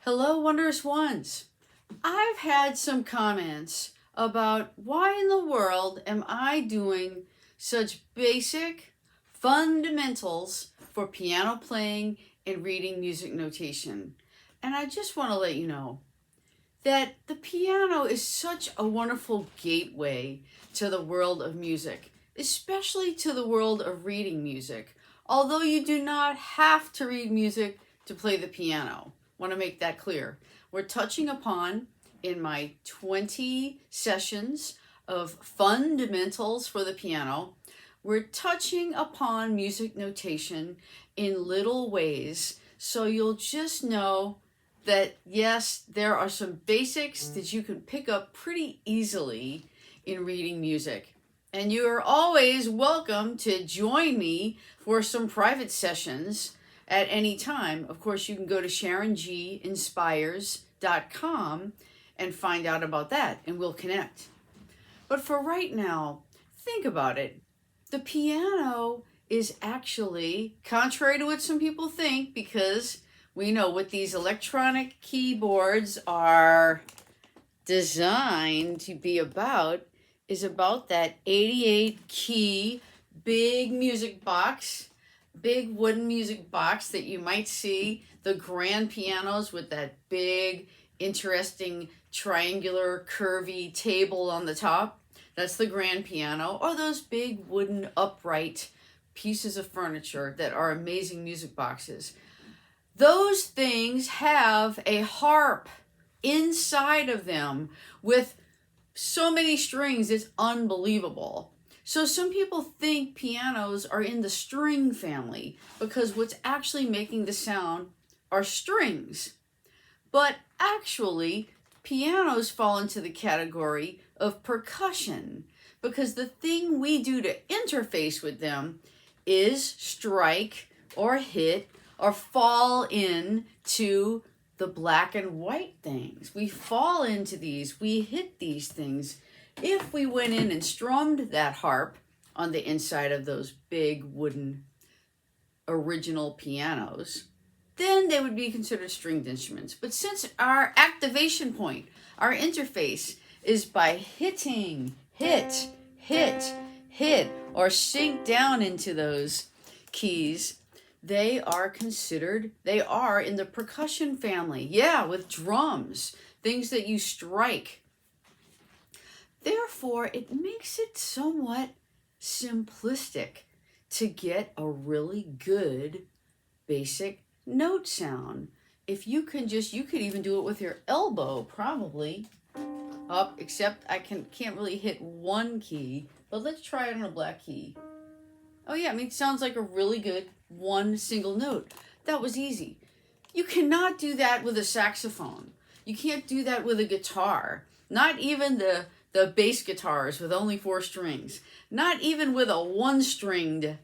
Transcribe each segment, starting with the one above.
Hello, wondrous ones. I've had some comments about why in the world am I doing such basic fundamentals for piano playing and reading music notation. And I just want to let you know that the piano is such a wonderful gateway to the world of music, especially to the world of reading music. Although you do not have to read music to play the piano. Want to make that clear. We're touching upon, in my 20 sessions of fundamentals for the piano, we're touching upon music notation in little ways, so you'll just know that yes, there are some basics that you can pick up pretty easily in reading music. And you are always welcome to join me for some private sessions at any time. Of course, you can go to SharonGinspires.com and find out about that, and we'll connect. But for right now, think about it. The piano is actually, contrary to what some people think, because we know what these electronic keyboards are designed to be about, is about that 88 key big music box, big wooden music box that you might see the grand pianos with that big, interesting, triangular, curvy table on the top. That's the grand piano, or those big wooden upright pieces of furniture that are amazing music boxes. Those things have a harp inside of them with so many strings, it's unbelievable. So some people think pianos are in the string family because what's actually making the sound are strings. But actually, pianos fall into the category of percussion because the thing we do to interface with them is strike or hit or fall into the black and white things. We fall into these, we hit these things. If we went in and strummed that harp on the inside of those big wooden original pianos, then they would be considered stringed instruments. But since our activation point, our interface is by hitting, hit, or sink down into those keys, they are in the percussion family. Yeah, with drums, things that you strike. Therefore, it makes it somewhat simplistic to get a really good basic note sound. If you can you could even do it with your elbow, probably up, except I can't really hit one key, but let's try it on a black key. Oh yeah, it sounds like a really good one single note. That was easy. You cannot do that with a saxophone. You can't do that with a guitar. Not even the bass guitars with only 4 strings. Not even with a one-stringed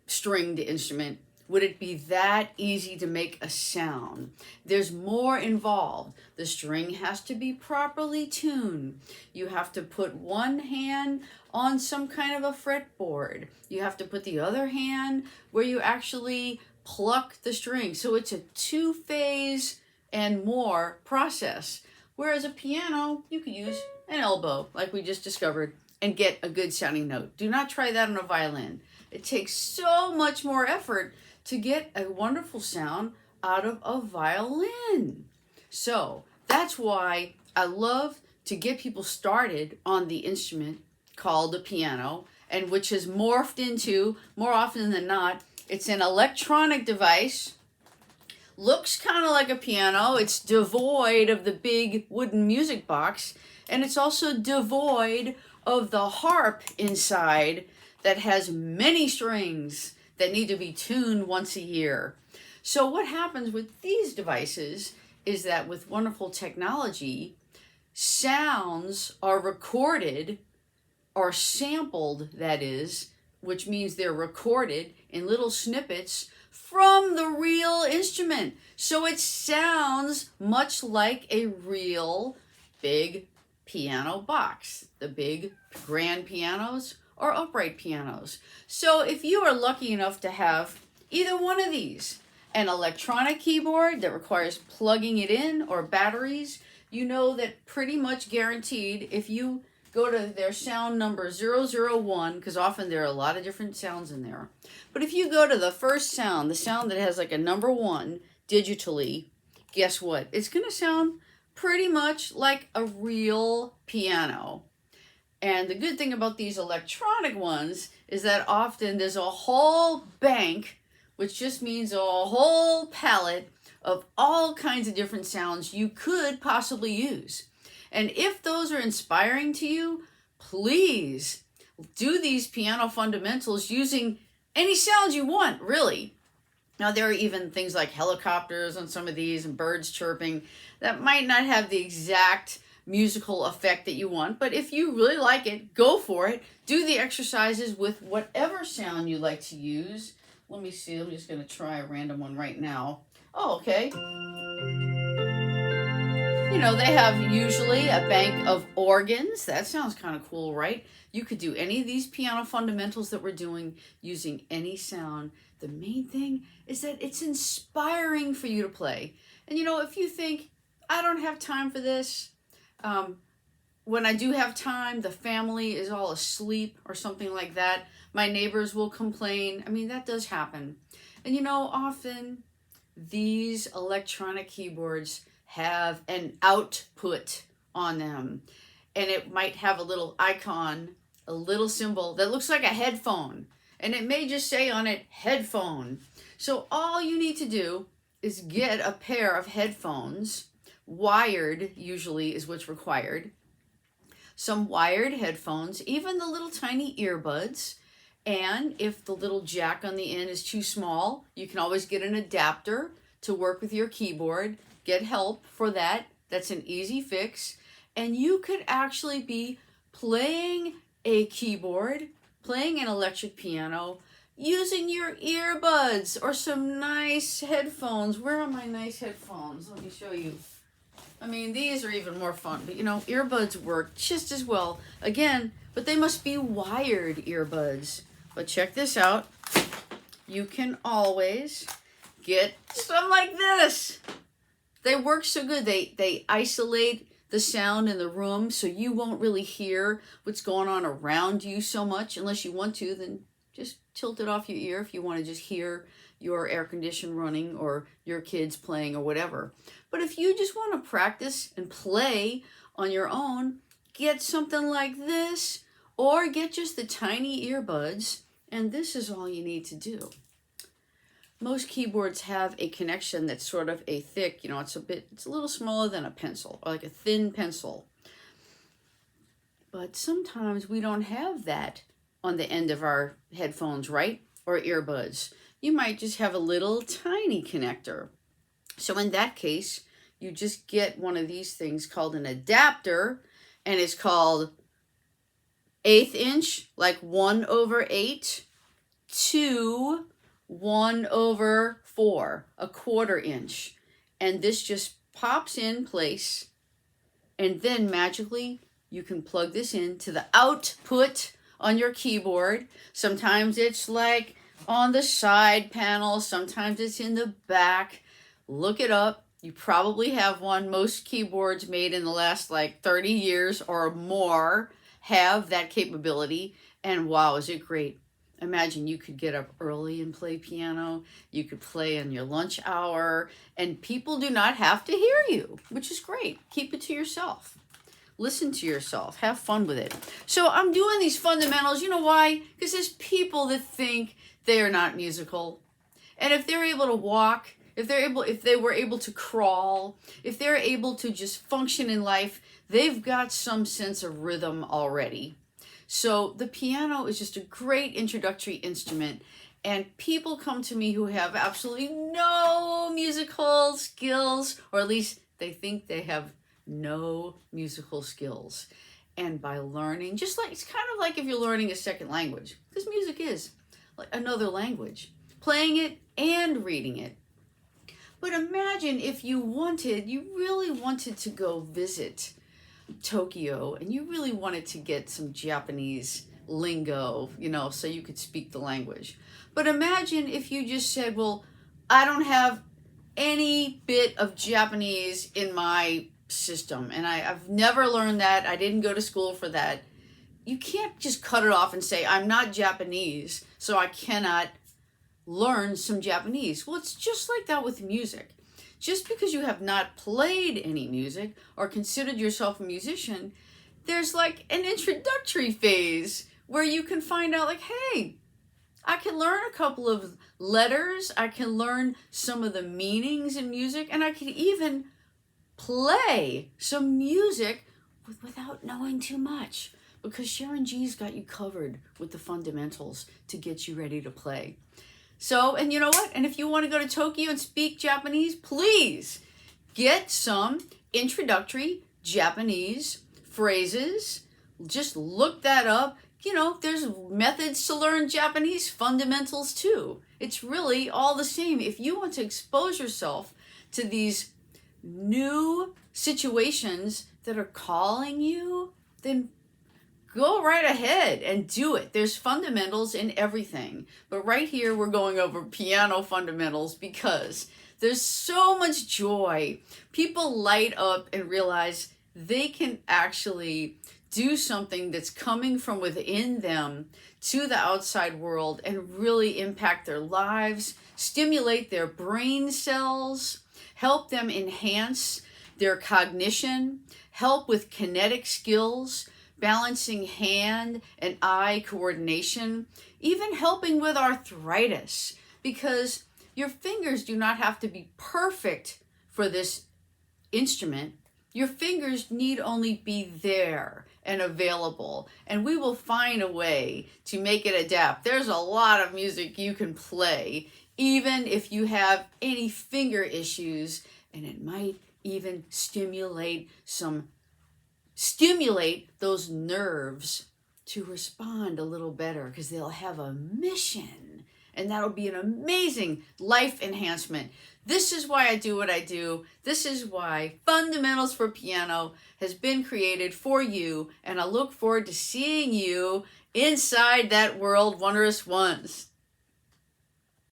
instrument would it be that easy to make a sound. There's more involved. The string has to be properly tuned. You have to put one hand on some kind of a fretboard. You have to put the other hand where you actually pluck the string. So it's a 2-phase and more process. Whereas a piano, you could use an elbow, like we just discovered, and get a good sounding note. Do not try that on a violin. It takes so much more effort to get a wonderful sound out of a violin. So that's why I love to get people started on the instrument called the piano, and which has morphed into, more often than not, it's an electronic device. Looks kind of like a piano. It's devoid of the big wooden music box, and it's also devoid of the harp inside that has many strings that need to be tuned once a year. So what happens with these devices is that with wonderful technology, sounds are recorded or sampled, that is, which means they're recorded in little snippets from the real instrument. So it sounds much like a real big piano box, the big grand pianos or upright pianos. So if you are lucky enough to have either one of these, an electronic keyboard that requires plugging it in or batteries, you know that pretty much guaranteed if you go to their sound number 001, because often there are a lot of different sounds in there. But if you go to the first sound, the sound that has like a number 1 digitally, guess what? It's going to sound pretty much like a real piano. And the good thing about these electronic ones is that often there's a whole bank, which just means a whole palette of all kinds of different sounds you could possibly use. And if those are inspiring to you, please do these piano fundamentals using any sounds you want, really. Now, there are even things like helicopters on some of these and birds chirping that might not have the exact musical effect that you want, but if you really like it, go for it. Do the exercises with whatever sound you like to use. Let me see, I'm just going to try a random one right now. Oh, okay. You know, they have usually a bank of organs. That sounds kind of cool, right? You could do any of these piano fundamentals that we're doing using any sound. The main thing is that it's inspiring for you to play. And you know, if you think, I don't have time for this, when I do have time, the family is all asleep or something like that, my neighbors will complain. I mean, that does happen. And you know, often these electronic keyboards have an output on them, and it might have a little icon, a little symbol that looks like a headphone, and it may just say on it headphone. So all you need to do is get a pair of headphones, wired usually is what's required, some wired headphones, even the little tiny earbuds. And if the little jack on the end is too small, you can always get an adapter to work with your keyboard. Get help for that. That's an easy fix. And you could actually be playing a keyboard, playing an electric piano, using your earbuds or some nice headphones. Where are my nice headphones? Let me show you. I mean, these are even more fun, but you know, earbuds work just as well. Again, but they must be wired earbuds. But check this out. You can always get some like this. They work so good. They isolate the sound in the room so you won't really hear what's going on around you so much. Unless you want to, then just tilt it off your ear if you want to just hear your air conditioner running or your kids playing or whatever. But if you just want to practice and play on your own, get something like this or get just the tiny earbuds, and this is all you need to do. Most keyboards have a connection that's sort of a thick, you know, it's a little smaller than a pencil, or like a thin pencil. But sometimes we don't have that on the end of our headphones, right? Or earbuds. You might just have a little tiny connector. So in that case, you just get one of these things called an adapter, and it's called 1/8 inch, like 1/8, to 1/4, a 1/4 inch. And this just pops in place, and then magically you can plug this into the output on your keyboard. Sometimes it's like on the side panel, sometimes it's in the back. Look it up. You probably have one. Most keyboards made in the last like 30 years or more have that capability. And wow, is it great. Imagine you could get up early and play piano. You could play on your lunch hour, and people do not have to hear you, which is great. Keep it to yourself. Listen to yourself. Have fun with it. So I'm doing these fundamentals. You know why? Because there's people that think they are not musical. And if they're able to walk, if they were able to crawl, if they're able to just function in life, they've got some sense of rhythm already. So the piano is just a great introductory instrument, and people come to me who have absolutely no musical skills, or at least they think they have no musical skills. And by learning, just like, it's kind of like if you're learning a second language, because music is like another language, playing it and reading it. But imagine if you really wanted to go visit Tokyo, and you really wanted to get some Japanese lingo, you know, so you could speak the language. But imagine if you just said, well, I don't have any bit of Japanese in my system, and I've never learned that. I didn't go to school for that. You can't just cut it off and say, I'm not Japanese, so I cannot learn some Japanese. Well, it's just like that with music. Just because you have not played any music or considered yourself a musician, there's like an introductory phase where you can find out like, hey, I can learn a couple of letters, I can learn some of the meanings in music, and I can even play some music without knowing too much, because Sharon G's got you covered with the fundamentals to get you ready to play. So, and you know what? And if you want to go to Tokyo and speak Japanese, please get some introductory Japanese phrases. Just look that up. You know, there's methods to learn Japanese, fundamentals too. It's really all the same. If you want to expose yourself to these new situations that are calling you, then go right ahead and do it. There's fundamentals in everything. But right here, we're going over piano fundamentals because there's so much joy. People light up and realize they can actually do something that's coming from within them to the outside world and really impact their lives, stimulate their brain cells, help them enhance their cognition, help with kinetic skills, balancing hand and eye coordination, even helping with arthritis, because your fingers do not have to be perfect for this instrument. Your fingers need only be there and available, and we will find a way to make it adapt. There's a lot of music you can play, even if you have any finger issues, and it might even stimulate those nerves to respond a little better, because they'll have a mission, and that'll be an amazing life enhancement. This is why I do what I do. This is why Fundamentals for Piano has been created for you, and I look forward to seeing you inside that world, Wondrous Ones.